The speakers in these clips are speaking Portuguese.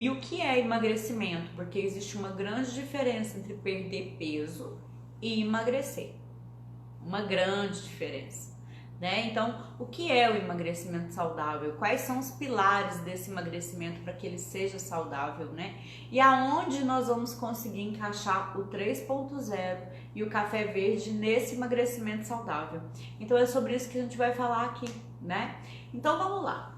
E o que é emagrecimento? Porque existe uma grande diferença entre perder peso e emagrecer. Uma grande diferença, né? Então, o que é o emagrecimento saudável? Quais são os pilares desse emagrecimento para que ele seja saudável, né? E aonde nós vamos conseguir encaixar o 3.0 e o café verde nesse emagrecimento saudável? Então, é sobre isso que a gente vai falar aqui, né? Então, vamos lá.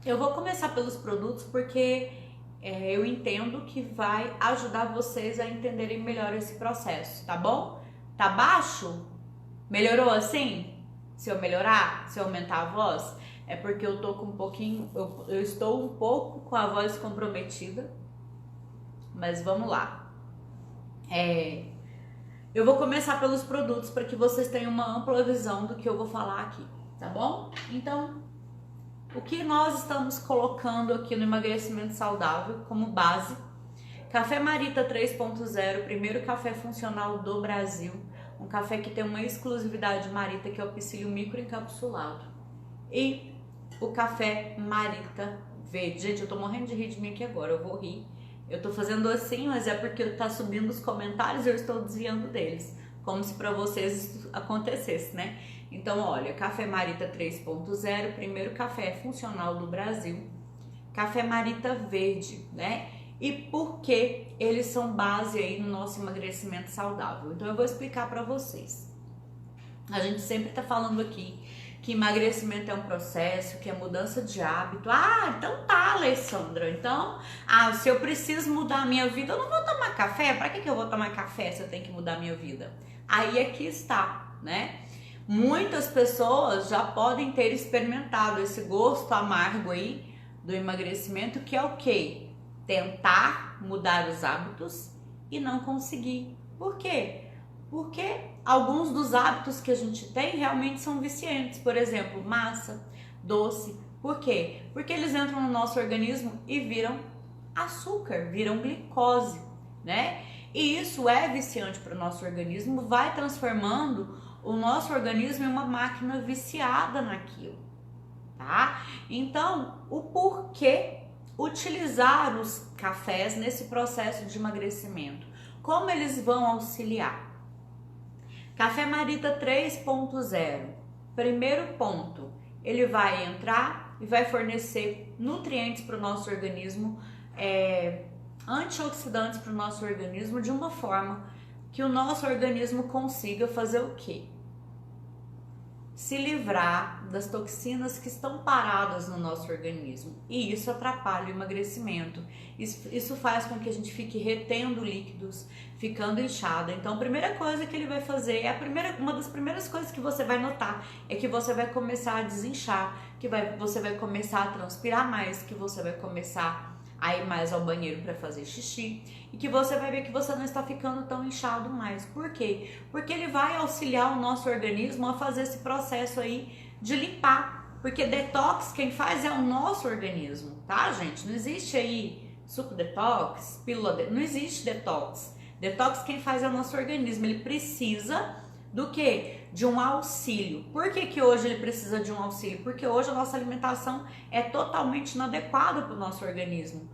Eu vou começar pelos produtos porque eu entendo que vai ajudar vocês a entenderem melhor esse processo, tá bom? Tá baixo? Melhorou assim? Se eu melhorar, se eu aumentar a voz, é porque eu tô com um pouquinho, eu estou um pouco com a voz comprometida, mas vamos lá. Eu vou começar pelos produtos para que vocês tenham uma ampla visão do que eu vou falar aqui, tá bom? Então, o que nós estamos colocando aqui no emagrecimento saudável como base? Café Marita 3.0, primeiro café funcional do Brasil. Um café que tem uma exclusividade Marita, que é o psyllium microencapsulado. E o café Marita verde. Gente, eu tô morrendo de rir de mim aqui agora, eu vou rir. Eu tô fazendo assim, mas é porque tá subindo os comentários e eu estou desviando deles. Como se pra vocês isso acontecesse, né? Então, olha, café Marita 3.0, primeiro café funcional do Brasil. Café Marita verde, né? E por que eles são base aí no nosso emagrecimento saudável? Então eu vou explicar para vocês. A gente sempre tá falando aqui que emagrecimento é um processo, que é mudança de hábito. Ah, então tá, Alessandra. Então, se eu preciso mudar a minha vida, eu não vou tomar café? Para que eu vou tomar café se eu tenho que mudar a minha vida? Aí é que está, né? Muitas pessoas já podem ter experimentado esse gosto amargo aí do emagrecimento, que é o quê? Tentar mudar os hábitos e não conseguir. Por quê? Porque alguns dos hábitos que a gente tem realmente são viciantes. Por exemplo, massa, doce. Por quê? Porque eles entram no nosso organismo e viram açúcar, viram glicose, né? E isso é viciante para o nosso organismo, vai transformando o nosso organismo em uma máquina viciada naquilo, tá? Então, o porquê utilizar os cafés nesse processo de emagrecimento? Como eles vão auxiliar? Café Marita 3.0. Primeiro ponto, ele vai entrar e vai fornecer nutrientes para o nosso organismo, antioxidantes para o nosso organismo, de uma forma que o nosso organismo consiga fazer o quê? Se livrar das toxinas que estão paradas no nosso organismo, e isso atrapalha o emagrecimento. Isso faz com que a gente fique retendo líquidos, ficando inchada. Então a primeira coisa que ele vai fazer, uma das primeiras coisas que você vai notar é que você vai começar a desinchar, você vai começar a transpirar mais, que você vai começar a ir mais ao banheiro para fazer xixi, e que você vai ver que você não está ficando tão inchado mais. Por quê? Porque ele vai auxiliar o nosso organismo a fazer esse processo aí de limpar, porque detox quem faz é o nosso organismo, tá, gente? Não existe aí suco detox, não existe detox. Detox quem faz é o nosso organismo, ele precisa do quê? De um auxílio. Por que hoje ele precisa de um auxílio? Porque hoje a nossa alimentação é totalmente inadequada para o nosso organismo.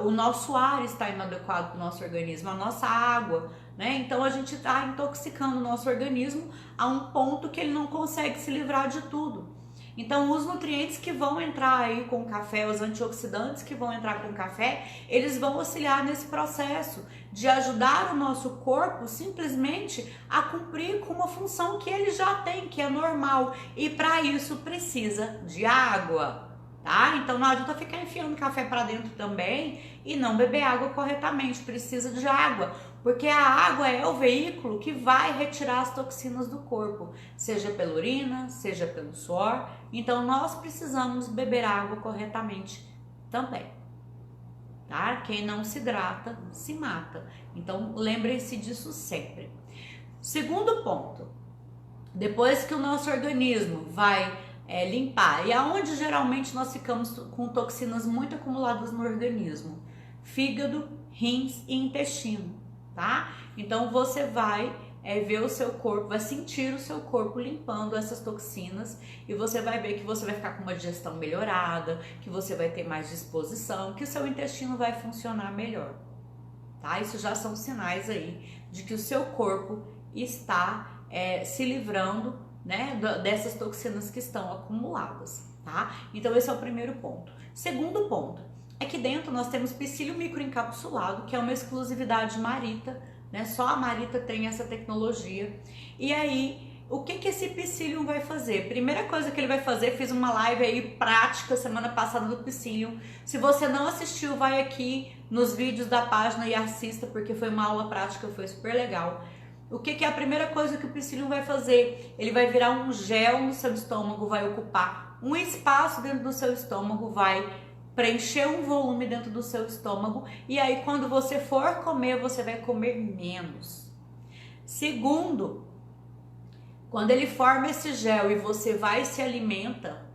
O nosso ar está inadequado para o nosso organismo, a nossa água, né? Então a gente está intoxicando o nosso organismo a um ponto que ele não consegue se livrar de tudo. Então os nutrientes que vão entrar aí com o café, os antioxidantes que vão entrar com o café, eles vão auxiliar nesse processo de ajudar o nosso corpo simplesmente a cumprir com uma função que ele já tem, que é normal. E para isso precisa de água, tá? Então não adianta ficar enfiando café para dentro também e não beber água corretamente, precisa de água. Porque a água é o veículo que vai retirar as toxinas do corpo, seja pela urina, seja pelo suor. Então nós precisamos beber água corretamente também, tá? Quem não se hidrata, se mata. Então lembrem-se disso sempre. Segundo ponto, depois que o nosso organismo vai limpar, e aonde geralmente nós ficamos com toxinas muito acumuladas no organismo? Fígado, rins e intestino. Tá? Então você vai é ver o seu corpo, vai sentir o seu corpo limpando essas toxinas e você vai ver que você vai ficar com uma digestão melhorada, que você vai ter mais disposição, que o seu intestino vai funcionar melhor, tá? Isso já são sinais aí de que o seu corpo está se livrando, né, dessas toxinas que estão acumuladas, tá? Então esse é o primeiro ponto. Segundo ponto, aqui dentro nós temos psyllium microencapsulado, que é uma exclusividade Marita, né? Só a Marita tem essa tecnologia. E aí, o que esse psyllium vai fazer? Primeira coisa que ele vai fazer, fiz uma live aí prática semana passada do psyllium. Se você não assistiu, vai aqui nos vídeos da página e assista, porque foi uma aula prática, foi super legal. O que é a primeira coisa que o psyllium vai fazer? Ele vai virar um gel no seu estômago, vai ocupar um espaço dentro do seu estômago, vai preencher um volume dentro do seu estômago, e aí quando você for comer, você vai comer menos. Segundo, quando ele forma esse gel e você vai e se alimenta,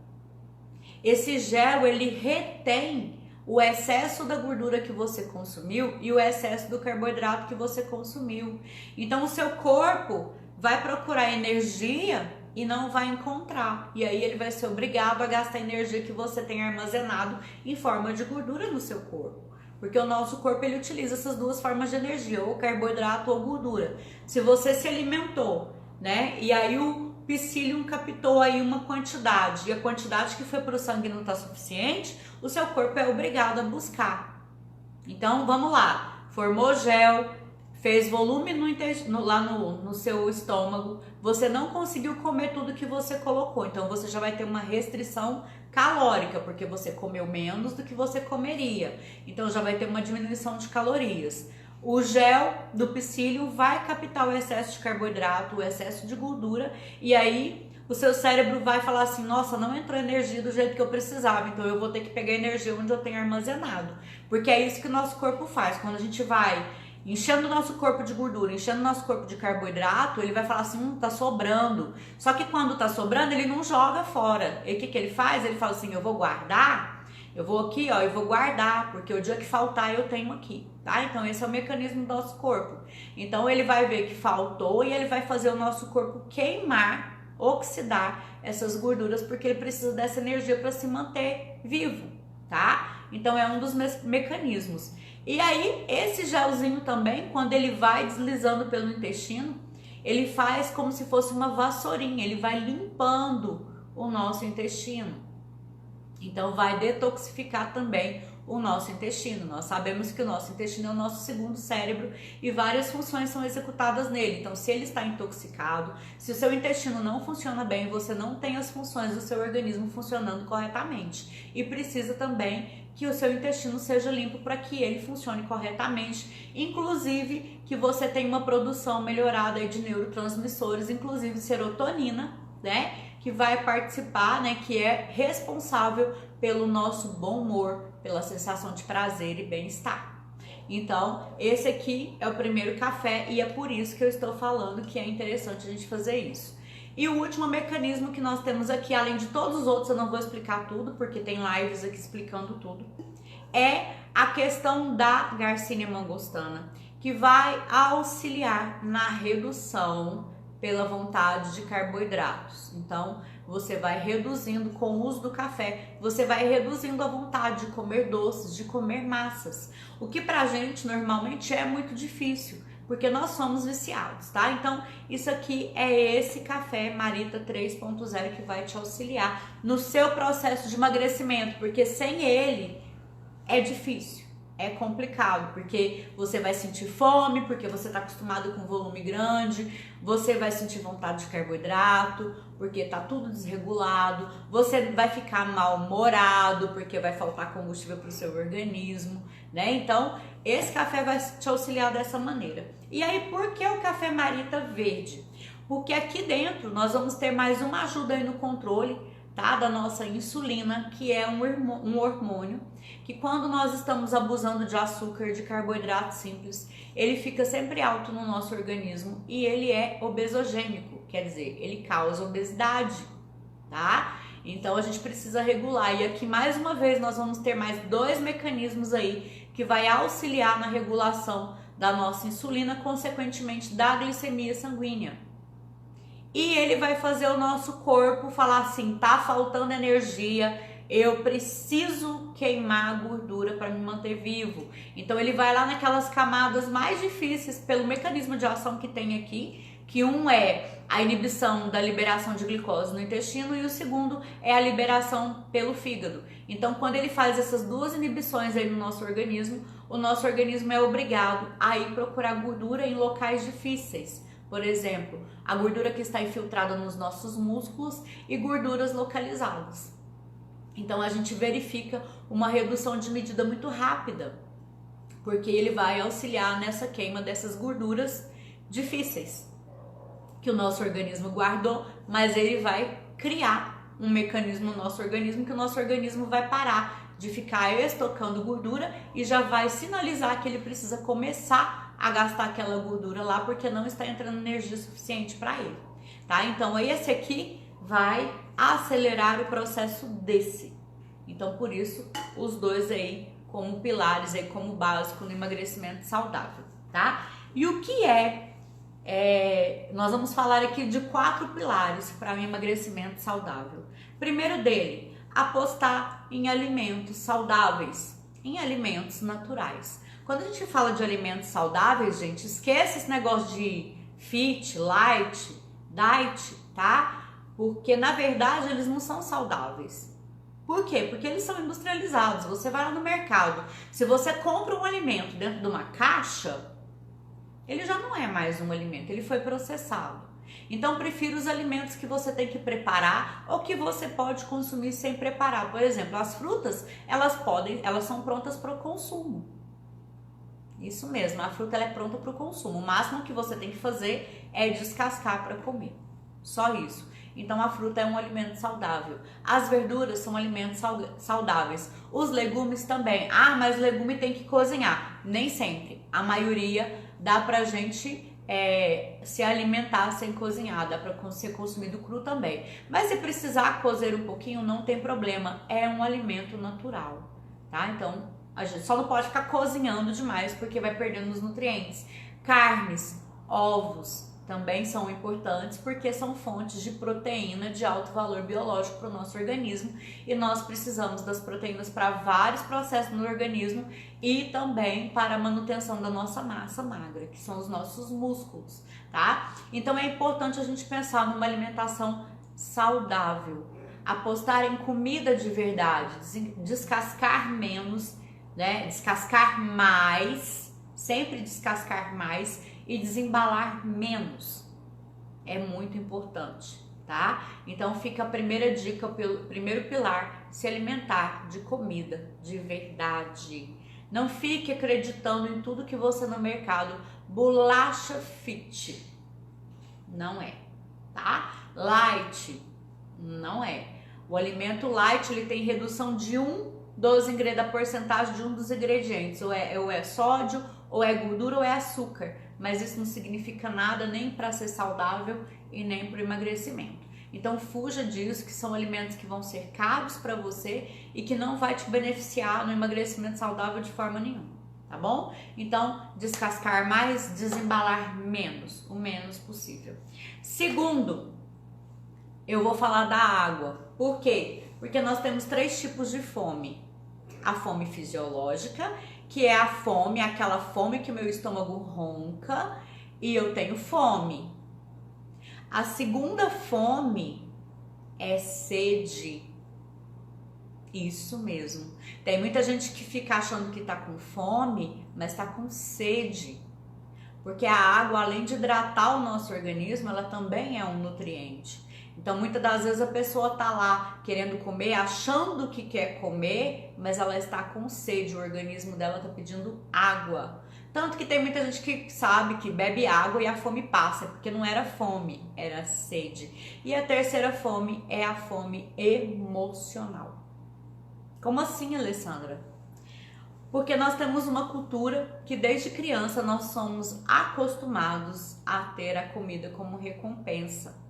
esse gel ele retém o excesso da gordura que você consumiu e o excesso do carboidrato que você consumiu. Então o seu corpo vai procurar energia e não vai encontrar, e aí ele vai ser obrigado a gastar a energia que você tem armazenado em forma de gordura no seu corpo, porque o nosso corpo ele utiliza essas duas formas de energia, ou carboidrato ou gordura. Se você se alimentou, né, e aí o psyllium captou aí uma quantidade, e a quantidade que foi para o sangue não está suficiente, o seu corpo é obrigado a buscar. Então vamos lá, formou gel, fez volume lá no seu estômago, você não conseguiu comer tudo que você colocou, então você já vai ter uma restrição calórica, porque você comeu menos do que você comeria, então já vai ter uma diminuição de calorias. O gel do psyllium vai captar o excesso de carboidrato, o excesso de gordura, e aí o seu cérebro vai falar assim, nossa, não entrou energia do jeito que eu precisava, então eu vou ter que pegar energia onde eu tenho armazenado, porque é isso que o nosso corpo faz. Quando a gente vai enchendo o nosso corpo de gordura, enchendo o nosso corpo de carboidrato, ele vai falar assim, tá sobrando. Só que quando tá sobrando, ele não joga fora. E o que ele faz? Ele fala assim, eu vou guardar, eu vou aqui, ó, eu vou guardar, porque o dia que faltar eu tenho aqui, tá? Então esse é o mecanismo do nosso corpo. Então ele vai ver que faltou e ele vai fazer o nosso corpo queimar, oxidar essas gorduras, porque ele precisa dessa energia para se manter vivo, tá? Então é um dos mecanismos. E aí, esse gelzinho também, quando ele vai deslizando pelo intestino, ele faz como se fosse uma vassourinha, ele vai limpando o nosso intestino. Então, vai detoxificar também o nosso intestino. Nós sabemos que o nosso intestino é o nosso segundo cérebro e várias funções são executadas nele. Então, se ele está intoxicado, se o seu intestino não funciona bem, você não tem as funções do seu organismo funcionando corretamente. E precisa também que o seu intestino seja limpo para que ele funcione corretamente, inclusive que você tenha uma produção melhorada aí de neurotransmissores, inclusive serotonina, né? Que vai participar, né? Que é responsável pelo nosso bom humor, pela sensação de prazer e bem-estar. Então, esse aqui é o primeiro café e é por isso que eu estou falando que é interessante a gente fazer isso. E o último mecanismo que nós temos aqui, além de todos os outros, eu não vou explicar tudo, porque tem lives aqui explicando tudo, é a questão da Garcinia mangostana, que vai auxiliar na redução pela vontade de carboidratos. Então, você vai reduzindo com o uso do café, você vai reduzindo a vontade de comer doces, de comer massas, o que pra gente normalmente é muito difícil, porque nós somos viciados, tá? Então, isso aqui é esse café Marita 3.0 que vai te auxiliar no seu processo de emagrecimento, porque sem ele é difícil, é complicado, porque você vai sentir fome, porque você tá acostumado com volume grande, você vai sentir vontade de carboidrato, porque tá tudo desregulado, você vai ficar mal-humorado, porque vai faltar combustível pro seu organismo, né? Então, esse café vai te auxiliar dessa maneira. E aí, por que o café Marita verde? Porque aqui dentro nós vamos ter mais uma ajuda aí no controle, tá? Da nossa insulina, que é um hormônio, que quando nós estamos abusando de açúcar, de carboidrato simples, ele fica sempre alto no nosso organismo e ele é obesogênico, quer dizer, ele causa obesidade, tá? Então a gente precisa regular. E aqui mais uma vez nós vamos ter mais dois mecanismos aí que vai auxiliar na regulação da nossa insulina, consequentemente da glicemia sanguínea. E ele vai fazer o nosso corpo falar assim, tá faltando energia, eu preciso queimar gordura para me manter vivo. Então ele vai lá naquelas camadas mais difíceis pelo mecanismo de ação que tem aqui, que um é a inibição da liberação de glicose no intestino e o segundo é a liberação pelo fígado. Então quando ele faz essas duas inibições aí no nosso organismo, o nosso organismo é obrigado a ir procurar gordura em locais difíceis. Por exemplo, a gordura que está infiltrada nos nossos músculos e gorduras localizadas. Então a gente verifica uma redução de medida muito rápida, porque ele vai auxiliar nessa queima dessas gorduras difíceis que o nosso organismo guardou, mas ele vai criar um mecanismo no nosso organismo que o nosso organismo vai parar de ficar estocando gordura e já vai sinalizar que ele precisa começar a gastar aquela gordura lá porque não está entrando energia suficiente para ele, tá? Então esse aqui vai acelerar o processo desse. Então por isso os dois aí como pilares aí como básico no emagrecimento saudável, tá? E o que nós vamos falar aqui de 4 pilares para o emagrecimento saudável. Primeiro dele, apostar em alimentos saudáveis, em alimentos naturais. Quando a gente fala de alimentos saudáveis, gente, esquece esse negócio de fit, light, diet, tá? Porque na verdade eles não são saudáveis. Por quê? Porque eles são industrializados. Você vai lá no mercado, se você compra um alimento dentro de uma caixa, ele já não é mais um alimento, ele foi processado. Então prefiro os alimentos que você tem que preparar ou que você pode consumir sem preparar. Por exemplo, as frutas, elas são prontas para o consumo. Isso mesmo, a fruta ela é pronta para o consumo. O máximo que você tem que fazer é descascar para comer. Só isso. Então a fruta é um alimento saudável. As verduras são alimentos saudáveis. Os legumes também. Ah, mas legume tem que cozinhar. Nem sempre. A maioria dá pra gente se alimentar sem cozinhar. Dá pra ser consumido cru também. Mas se precisar cozer um pouquinho, não tem problema. É um alimento natural, tá? Então a gente só não pode ficar cozinhando demais porque vai perdendo os nutrientes. Carnes, ovos também são importantes porque são fontes de proteína de alto valor biológico para o nosso organismo e nós precisamos das proteínas para vários processos no organismo e também para a manutenção da nossa massa magra, que são os nossos músculos, tá? Então é importante a gente pensar numa alimentação saudável, apostar em comida de verdade, descascar menos, né? Descascar mais, sempre descascar mais e desembalar menos. É muito importante, tá? Então fica a primeira dica, o primeiro pilar, se alimentar de comida de verdade. Não fique acreditando em tudo que você no mercado, bolacha fit, não é, tá? Light, não é. O alimento light, ele tem redução de da porcentagem de um dos ingredientes, ou é sódio, ou é gordura, ou é açúcar, mas isso não significa nada nem para ser saudável e nem para o emagrecimento. Então fuja disso, que são alimentos que vão ser caros para você e que não vai te beneficiar no emagrecimento saudável de forma nenhuma, tá bom? Então descascar mais, desembalar menos, o menos possível. Segundo, eu vou falar da água. Por quê? Porque nós temos 3 tipos de fome. A fome fisiológica, que é a fome, aquela fome que o meu estômago ronca e eu tenho fome. A segunda fome é sede. Isso mesmo. Tem muita gente que fica achando que tá com fome, mas tá com sede. Porque a água, além de hidratar o nosso organismo, ela também é um nutriente. Então, muitas das vezes a pessoa tá lá querendo comer, achando que quer comer, mas ela está com sede, o organismo dela tá pedindo água. Tanto que tem muita gente que sabe que bebe água e a fome passa, porque não era fome, era sede. E a terceira fome é a fome emocional. Como assim, Alessandra? Porque nós temos uma cultura que desde criança nós somos acostumados a ter a comida como recompensa.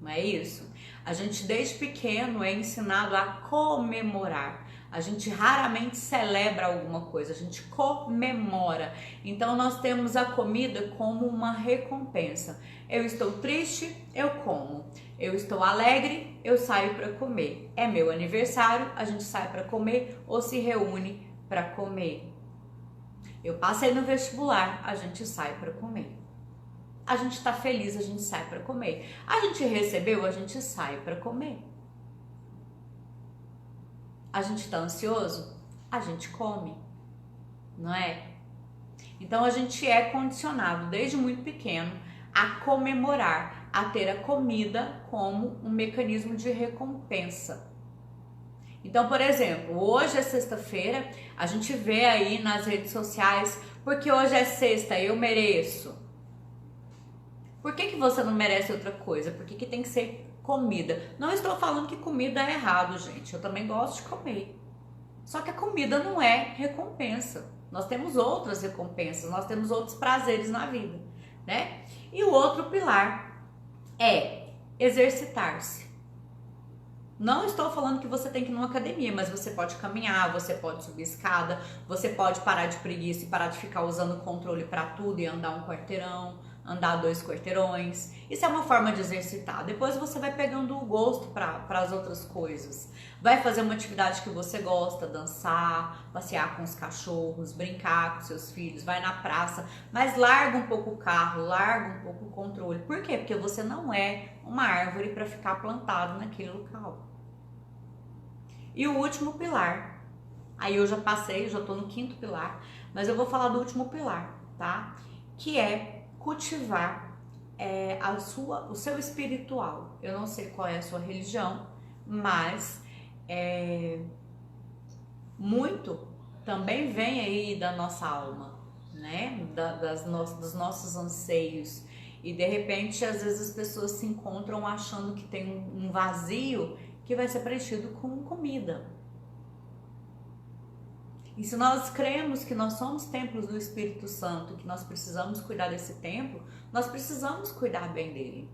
Não é isso? A gente desde pequeno é ensinado a comemorar. A gente raramente celebra alguma coisa, a gente comemora. Então nós temos a comida como uma recompensa. Eu estou triste, eu como. Eu estou alegre, eu saio para comer. É meu aniversário, a gente sai para comer ou se reúne para comer. Eu passei no vestibular, a gente sai para comer. A gente está feliz, a gente sai para comer. A gente recebeu, a gente sai para comer. A gente está ansioso, a gente come, não é? Então a gente é condicionado desde muito pequeno a comemorar, a ter a comida como um mecanismo de recompensa. Então, por exemplo, hoje é sexta-feira, a gente vê aí nas redes sociais, porque hoje é sexta, eu mereço. Por que você não merece outra coisa? Por que tem que ser comida? Não estou falando que comida é errado, gente. Eu também gosto de comer. Só que a comida não é recompensa. Nós temos outras recompensas, nós temos outros prazeres na vida, né? E o outro pilar é exercitar-se. Não estou falando que você tem que ir numa academia, mas você pode caminhar, você pode subir escada, você pode parar de preguiça e parar de ficar usando o controle para tudo e andar um quarteirão, andar 2 quarteirões. Isso é uma forma de exercitar. Depois você vai pegando o gosto para as outras coisas. Vai fazer uma atividade que você gosta, dançar, passear com os cachorros, brincar com seus filhos, vai na praça, mas larga um pouco o carro, larga um pouco o controle. Por quê? Porque você não é uma árvore para ficar plantado naquele local. E o último pilar, aí eu já passei, já tô no 5º pilar, mas eu vou falar do último pilar, tá? Que é cultivar o seu espiritual. Eu não sei qual é a sua religião, mas muito também vem aí da nossa alma, né? Dos nossos anseios. E de repente, às vezes as pessoas se encontram achando que tem um vazio que vai ser preenchido com comida. E se nós cremos que nós somos templos do Espírito Santo, que nós precisamos cuidar desse templo, nós precisamos cuidar bem dele.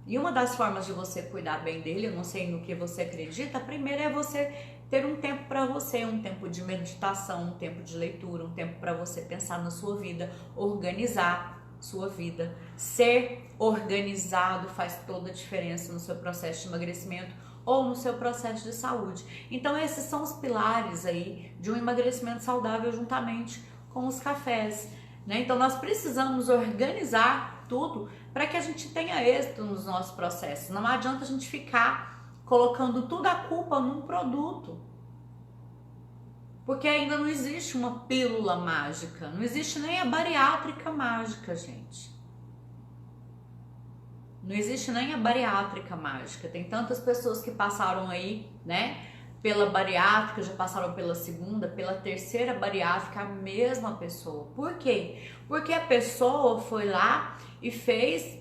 E uma das formas de você cuidar bem dele, eu não sei no que você acredita, a primeira é você ter um tempo para você, um tempo de meditação, um tempo de leitura, um tempo para você pensar na sua vida, organizar sua vida. Ser organizado faz toda a diferença no seu processo de emagrecimento ou no seu processo de saúde. Então esses são os pilares aí de um emagrecimento saudável juntamente com os cafés, né? Então nós precisamos organizar tudo para que a gente tenha êxito nos nossos processos. Não adianta a gente ficar colocando toda a culpa num produto, porque ainda não existe uma pílula mágica, não existe nem a bariátrica mágica, gente. Não existe nem a bariátrica mágica. Tem tantas pessoas que passaram aí, né, pela bariátrica, já passaram pela 2ª, pela 3ª bariátrica, a mesma pessoa. Por quê? Porque a pessoa foi lá e fez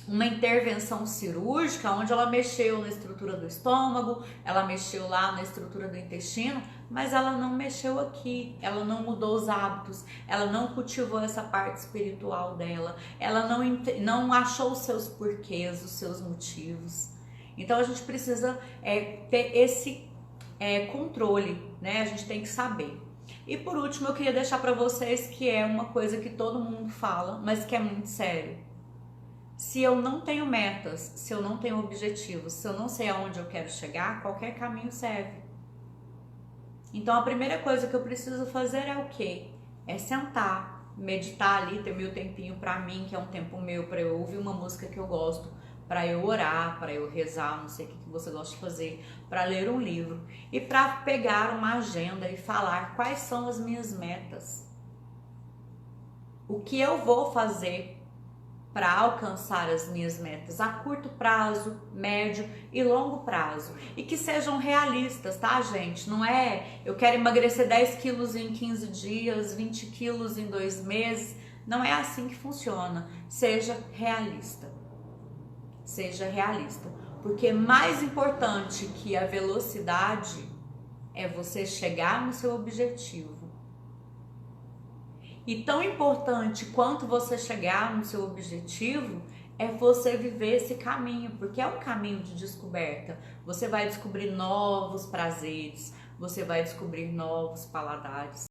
uma intervenção cirúrgica onde ela mexeu na estrutura do estômago, ela mexeu lá na estrutura do intestino, mas ela não mexeu aqui, ela não mudou os hábitos, ela não cultivou essa parte espiritual dela, ela não achou os seus porquês, os seus motivos. Então a gente precisa ter esse controle, né? A gente tem que saber. E por último, eu queria deixar para vocês que é uma coisa que todo mundo fala, mas que é muito sério. Se eu não tenho metas, se eu não tenho objetivos, se eu não sei aonde eu quero chegar, qualquer caminho serve. Então a primeira coisa que eu preciso fazer é o quê? É sentar, meditar ali, ter meu tempinho pra mim, que é um tempo meu, pra eu ouvir uma música que eu gosto, pra eu orar, pra eu rezar, não sei o que você gosta de fazer, pra ler um livro e pra pegar uma agenda e falar quais são as minhas metas. O que eu vou fazer para alcançar as minhas metas a curto prazo, médio e longo prazo. E que sejam realistas, tá, gente? Não é eu quero emagrecer 10 quilos em 15 dias, 20 quilos em 2 meses. Não é assim que funciona. Seja realista. Seja realista. Porque mais importante que a velocidade é você chegar no seu objetivo. E tão importante quanto você chegar no seu objetivo é você viver esse caminho, porque é um caminho de descoberta. Você vai descobrir novos prazeres, você vai descobrir novos paladares.